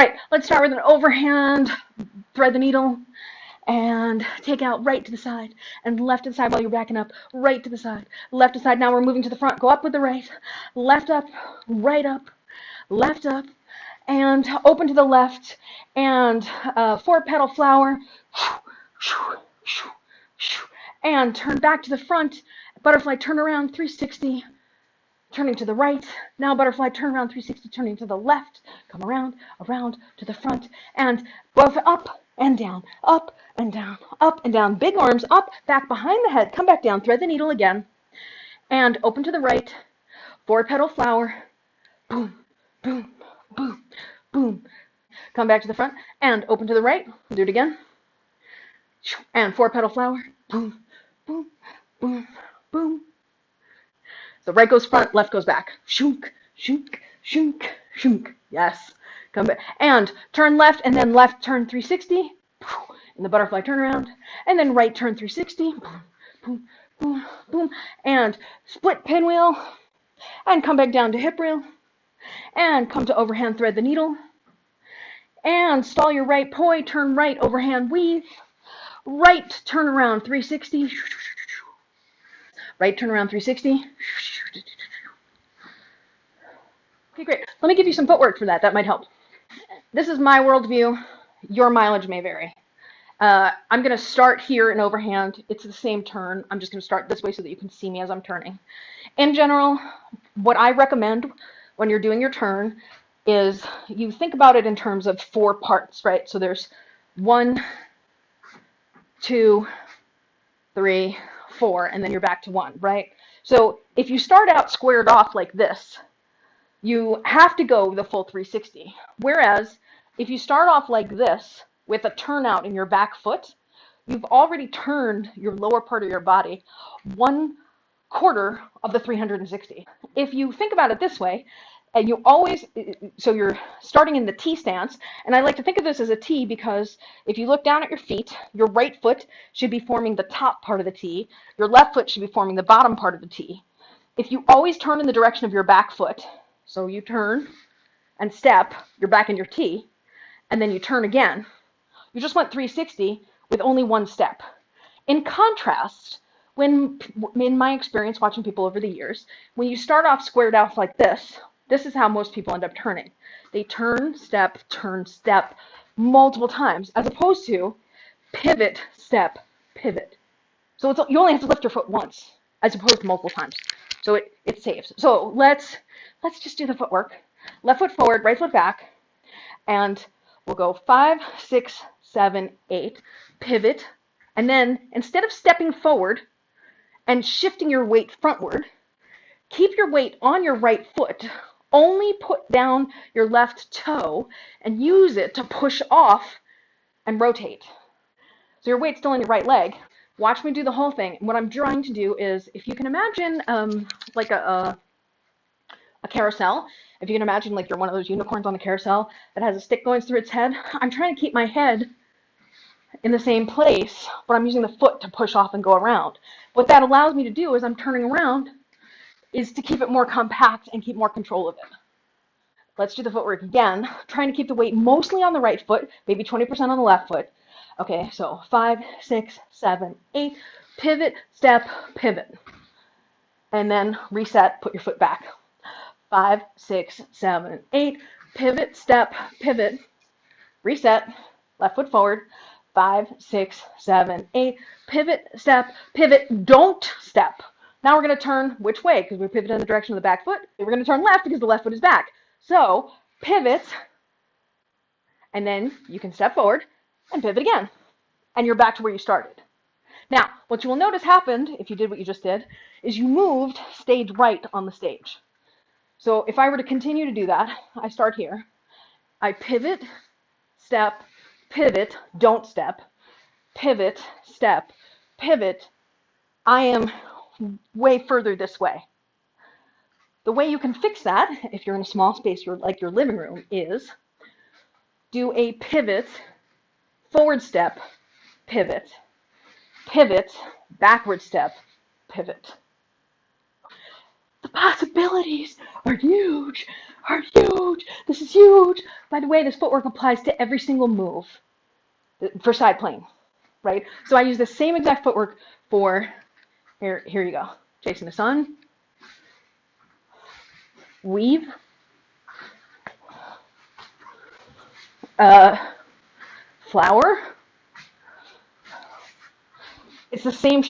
All right, let's start with an overhand, thread the needle, and take out right to the side and left to the side while you're backing up, right to the side, left to the side. Now we're moving to the front. Go up with the right, left up, right up, left up, and open to the left, and 4-petal flower, and turn back to the front, butterfly turn around 360, turning to the right. Now butterfly turn around 360, turning to the left, come around, around to the front, and both up and down, up and down, up and down. Big arms up, back behind the head, come back down, thread the needle again, and open to the right, 4-petal flower, boom, boom, boom, boom. Come back to the front, and open to the right, do it again, and 4-petal flower, boom, boom, boom, boom. So right goes front, left goes back. Shunk, shunk, shunk, shunk. Yes. Come back. And turn left, and then left turn 360. In the butterfly turnaround. And then right turn 360. Boom, boom, boom, boom. And split pinwheel. And come back down to hip rail. And come to overhand thread the needle. And stall your right poi, turn right, overhand weave. Right turn around 360. Right turn around 360. Okay, great. Let me give you some footwork for that. That might help. This is my worldview. Your mileage may vary. I'm going to start here in overhand. It's the same turn. I'm just going to start this way so that you can see me as I'm turning. In general, what I recommend when you're doing your turn is you think about it in terms of 4 parts, right? So there's 1, 2, 3, 4, and then you're back to 1, right? So if you start out squared off like this, you have to go the full 360. Whereas if you start off like this with a turnout in your back foot, you've already turned your lower part of your body 1/4 of the 360. If you think about it this way, and you always, so you're starting in the T stance, and I like to think of this as a T because if you look down at your feet, your right foot should be forming the top part of the T, your left foot should be forming the bottom part of the T. If you always turn in the direction of your back foot, so you turn and step, you're back in your T, and then you turn again, you just went 360 with only 1 step. In contrast, when, in my experience watching people over the years, when you start off squared off like this is how most people end up turning. They turn, step, multiple times, as opposed to pivot, step, pivot. So you only have to lift your foot once, as opposed to multiple times. So it saves. So let's just do the footwork. Left foot forward, right foot back, and we'll go 5, 6, 7, 8, pivot, and then instead of stepping forward and shifting your weight frontward, keep your weight on your right foot, only put down your left toe and use it to push off and rotate. So your weight's still on your right leg. Watch me do the whole thing. What I'm trying to do is, if you can imagine like a carousel, if you can imagine like you're one of those unicorns on the carousel that has a stick going through its head, I'm trying to keep my head in the same place, but I'm using the foot to push off and go around. What that allows me to do as I'm turning around is to keep it more compact and keep more control of it. Let's do the footwork again, trying to keep the weight mostly on the right foot, maybe 20% on the left foot. Okay, so 5, 6, 7, 8, pivot, step, pivot. And then reset, put your foot back. 5, 6, 7, 8, pivot, step, pivot, reset, left foot forward. 5, 6, 7, 8, pivot, step, pivot, don't step. Now we're going to turn which way? Because we pivoted in the direction of the back foot. We're going to turn left because the left foot is back. So pivot, and then you can step forward and pivot again. And you're back to where you started. Now, what you will notice happened, if you did what you just did, is you moved stage right on the stage. So if I were to continue to do that, I start here. I pivot, step, pivot, don't step, pivot, step, pivot. I am way further this way. The way you can fix that, if you're in a small space like your living room, is do a pivot, forward step, pivot, pivot, backward step, pivot. The possibilities are huge. are huge. This is huge. By the way, this footwork applies to every single move for side plane, right? So I use the same exact footwork for, here you go, chasing the sun, weave, flower. It's the same